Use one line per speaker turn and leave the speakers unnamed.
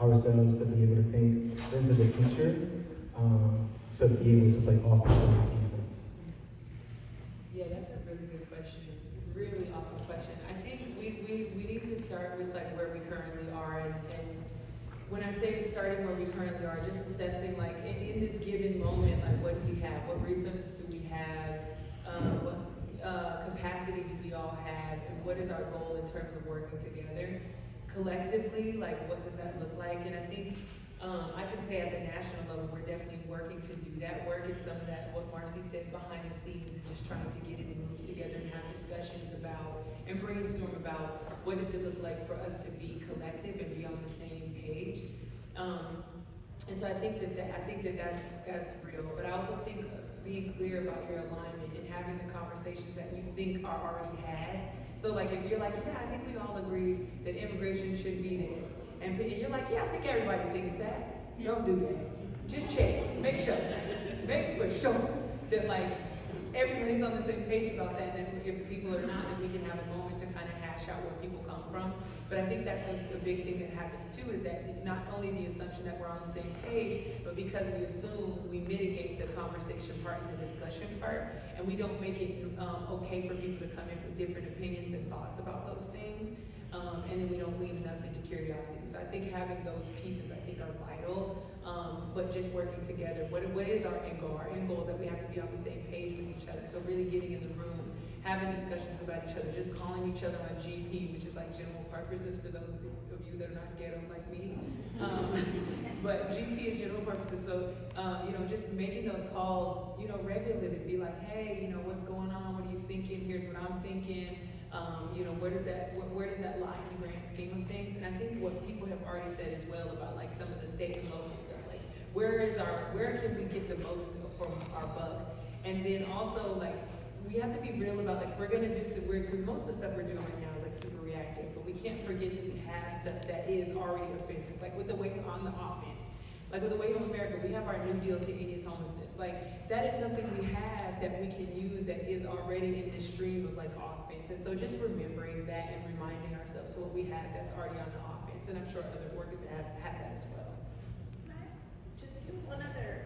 ourselves to be able to think into the future, to be able to play offense and not defense?
Yeah, that's a really good question. Really awesome question. I think we need to start with like where we currently are, and when I say starting where we currently are, just assessing like in this given moment, like what do we have? What resources do we have? What capacity do we all have? And what is our goal in terms of working together? Collectively, like what does that look like? And I think I can say at the national level, we're definitely working to do that work. It's some of that, what Marcy said behind the scenes, and just trying to get in the rooms together and have discussions about and brainstorm about what does it look like for us to be collective and be on the same page. And so I think that's real. But I also think being clear about your alignment and having the conversations that you think are already had. So like if you're like, yeah, I think we all agree that immigration should be this, and you're like, yeah, I think everybody thinks that. Don't do that. Just check. Make sure. Make for sure that like everybody's on the same page about that. And if people are not, then we can have a moment to kind of hash out where people come from. But I think that's a big thing that happens too, is that not only the assumption that we're on the same page, but because we assume, we mitigate the conversation part and the discussion part, and we don't make it okay for people to come in with different opinions and thoughts about those things. And then we don't lean enough into curiosity. So I think having those pieces, I think, are vital, but just working together. What is our end goal? Our end goal is that we have to be on the same page with each other. So really getting in the room, having discussions about each other, just calling each other on GP, which is like general purposes for those of you that are not ghetto like me. But GP is general purposes. So, just making those calls, regularly to be like, hey, what's going on? What are you thinking? Here's what I'm thinking. Where does that lie in the grand scheme of things? And I think what people have already said as well about like some of the state and local stuff, like where can we get the most from our buck? And then also like we have to be real about like we're gonna do some weird, because most of the stuff we're doing right now is like super reactive, but we can't forget that we have stuff that is already offensive, like with the way on the offense. Like with the Way Home America, we have our New Deal to Indian homelessness. Like that is something we have that we can use that is already in this stream of like offense. And so just remembering that and reminding ourselves what we have that's already on the offense. And I'm sure other workers have that as well.
Just one other